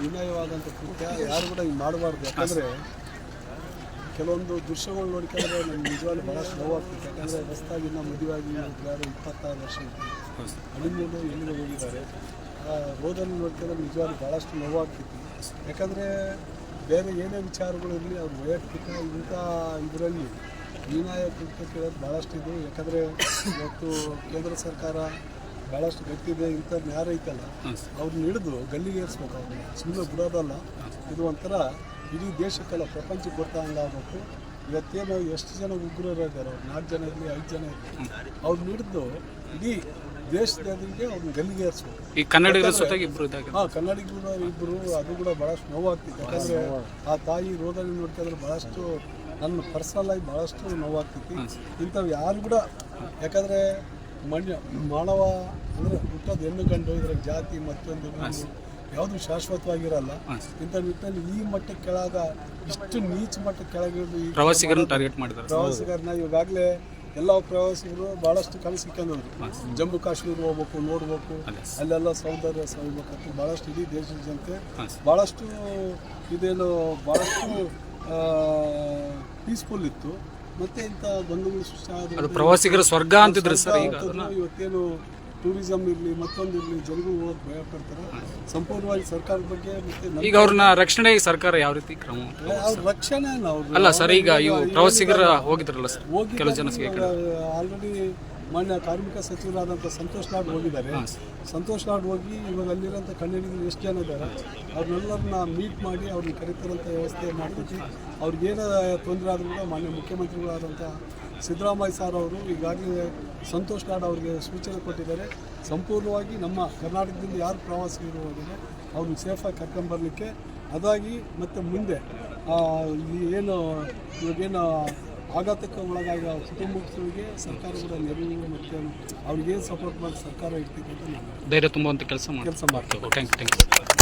ಹೀನಾಯವಾದಂಥ ಕೃತ್ಯ ಯಾರು ಕೂಡ ಹಿಂಗೆ ಮಾಡಬಾರ್ದು. ಯಾಕಂದರೆ ಕೆಲವೊಂದು ದೃಶ್ಯಗಳು ನೋಡ್ಕೊಂಡ್ರೆ ನನಗೆ ನಿಜವಾಗ್ಲೂ ಭಾಳಷ್ಟು ನೋವಾಗ್ತಿತ್ತು. ಯಾಕಂದರೆ ಹೊಸದಾಗಿ ಇನ್ನೂ ಮದುವೆಯಾಗಿ ಯಾರು 26 ವರ್ಷ ಹಳ್ಳಿಮೂರು ಎಲ್ಲಿಗೆ ಹೋಗಿದ್ದಾರೆ. ಆ ರೋಡನ್ನು ನೋಡ್ಕೊಂಡ್ರೆ ನಿಜವಾಗ್ಲೂ ಭಾಳಷ್ಟು ನೋವಾಗ್ತಿತ್ತು. ಯಾಕಂದರೆ ಬೇರೆ ಏನೇ ವಿಚಾರಗಳು ಇರಲಿ ಅವ್ರ ವೈಯಕ್ತಿಕ ಇಂಥ ಇದರಲ್ಲಿ ಹೀನಾಯ ಕೃತ್ಯ ಕೇಳೋದು ಭಾಳಷ್ಟು ಇದು. ಯಾಕಂದರೆ ಇವತ್ತು ಕೇಂದ್ರ ಸರ್ಕಾರ ಭಾಳಷ್ಟು ಗಟ್ಟಿದೆ. ಇಂಥದ್ದು ಯಾರು ಐತಲ್ಲ ಅವ್ರನ್ನ ಹಿಡಿದು ಗಲ್ಲಿಗೆ ಏರಿಸ್ಬೇಕು. ಅವ್ರನ್ನ ಸುಮ್ಮನೆ ಬಿಡೋದಲ್ಲ. ಇದು ಒಂಥರ ಇಡೀ ದೇಶಕ್ಕೆಲ್ಲ ಪ್ರಪಂಚಕ್ಕೆ ಗೊತ್ತಾಗಬೇಕು. ಇವತ್ತೇನು ಎಷ್ಟು ಜನ ಉಗ್ರರು ಇದ್ದಾರೆ, 4 ಜನ ಇರಲಿ 5 ಜನ ಇರಲಿ, ಅವ್ರನ್ನ ಹಿಡಿದು ಇಡೀ ದೇಶದವರಿಗೆ ಅವ್ರನ್ನ ಗಲ್ಲಿಗೆ ಏರಿಸ್ಬೇಕು. ಈ ಕನ್ನಡಿಗರು ಕನ್ನಡಿಗರು ಇಬ್ಬರು ಅದು ಕೂಡ ಭಾಳಷ್ಟು ನೋವಾಗ್ತಿತ್ತು. ಯಾಕಂದರೆ ಆ ತಾಯಿ ರೋಗದಲ್ಲಿ ನೋಡ್ಕೊಂಡ್ರೆ ಭಾಳಷ್ಟು ನನ್ನ ಪರ್ಸನಲ್ ಆಗಿ ಭಾಳಷ್ಟು ನೋವಾಗ್ತೈತಿ. ಇಂಥವು ಯಾರು ಕೂಡ ಯಾಕಂದರೆ ಮಾನವ ಅಂದರೆ ಹುಟ್ಟೋದು ಹೆಣ್ಣು ಗಂಡು, ಇದ್ರ ಜಾತಿ ಮತ್ತೊಂದು ಯಾವುದು ಶಾಶ್ವತವಾಗಿರಲ್ಲ. ಇಂಥ ನಿಟ್ಟಿನಲ್ಲಿ ಈ ಮಟ್ಟಕ್ಕೆ ಕೆಳಗ ಇಷ್ಟು ನೀಚ ಮಟ್ಟಕ್ಕೆ ಕೆಳಗಿಳಿದು ಪ್ರವಾಸಿಗರನ್ನ ಟಾರ್ಗೆಟ್ ಮಾಡಿದ್ದಾರೆ. ಪ್ರವಾಸಿಗರನ್ನ ಈಗಾಗಲೇ ಎಲ್ಲ ಪ್ರವಾಸಿಗರು ಭಾಳಷ್ಟು ಕನಸಿಕೊಂಡವ್ರು. ಜಮ್ಮು ಕಾಶ್ಮೀರ ಹೋಗ್ಬೇಕು, ನೋಡ್ಬೇಕು, ಅಲ್ಲೆಲ್ಲ ಸೌಂದರ್ಯ ಸವಿಬೇಕಂತ ಭಾಳಷ್ಟು ಇಡೀ ದೇಶದ ಜನತೆ ಭಾಳಷ್ಟು ಇದೇನು ಭಾಳಷ್ಟು ಪೀಸ್ಫುಲ್ ಇತ್ತು. ಮತ್ತೆ ಇಂಥ ಗೊಂದಲಗಳು ಸೃಷ್ಟಿ ಪ್ರವಾಸಿಗರ ಸ್ವರ್ಗ ಅಂತಿದ್ರು ಸರ್. ಇವತ್ತೇನು ಟೂರಿಸಂ ಇರಲಿ ಮತ್ತೊಂದು ಇರಲಿ ಜನಗಳು ಹೋಗಿ ಭಯ ಪಡ್ತಾರೆ. ಸಂಪೂರ್ಣವಾಗಿ ಸರ್ಕಾರದ ಬಗ್ಗೆ ಮತ್ತೆ ಈಗ ಅವ್ರನ್ನ ರಕ್ಷಣೆ ಸರ್ಕಾರ ಯಾವ ರೀತಿ ಕ್ರಮ? ಅವ್ರ ರಕ್ಷಣೆ ಅಲ್ಲ ಸರ್, ಈಗ ಇವು ಪ್ರವಾಸಿಗರ ಹೋಗಿದ್ರಲ್ಲ ಸರ್, ಕೆಲವು ಜನ ಆಲ್ರೆಡಿ ಮಾನ್ಯ ಕಾರ್ಮಿಕ ಸಚಿವರಾದಂಥ ಸಂತೋಷ್ ಲಾಡ್ ಹೋಗಿದ್ದಾರೆ. ಸಂತೋಷ್ ಲಾಡ್ ಹೋಗಿ ಇವಾಗ ಅಲ್ಲಿರೋಂಥ ಕನ್ನಡಿಗರು ಎಷ್ಟು ಜನ ಇದ್ದಾರೆ ಅವ್ರನ್ನೆಲ್ಲರನ್ನ ಮೀಟ್ ಮಾಡಿ ಅವ್ರನ್ನ ಕರೀತಿರೋಂಥ ವ್ಯವಸ್ಥೆ ಮಾಡ್ಬಿಟ್ಟು ಅವ್ರಿಗೇನೋ ತೊಂದರೆ ಆದರೂ ಕೂಡ ಮಾನ್ಯ ಮುಖ್ಯಮಂತ್ರಿಗಳಾದಂಥ ಸಿದ್ದರಾಮಯ್ಯ ಸರ್ ಅವರು ಈಗಾಗಲೇ ಸಂತೋಷ್ ಲಾಡ್ ಅವ್ರಿಗೆ ಸೂಚನೆ ಕೊಟ್ಟಿದ್ದಾರೆ. ಸಂಪೂರ್ಣವಾಗಿ ನಮ್ಮ ಕರ್ನಾಟಕದಿಂದ ಯಾರು ಪ್ರವಾಸಿಗರು ಹೋಗಿದ್ದಾರೆ ಅವ್ರನ್ನ ಸೇಫಾಗಿ ಕರ್ಕೊಂಬರ್ಲಿಕ್ಕೆ. ಅದಾಗಿ ಮತ್ತು ಮುಂದೆ ಏನು ಇವಾಗೇನು ಆಘಾತಕ್ಕೆ ಒಳಗಾಗ ಕುಟುಂಬಗಳಿಗೆ ಸರ್ಕಾರ ಕೂಡ ನೆರವು ಮತ್ತು ಅವ್ರಿಗೇನು ಸಪೋರ್ಟ್ ಮಾಡಿ ಸರ್ಕಾರ ಇರ್ತಿದೆ ಅಂತ ಧೈರ್ಯ ತುಂಬುವಂಥ ಕೆಲಸ ಮಾಡ್ತೀವಿ. Thank you.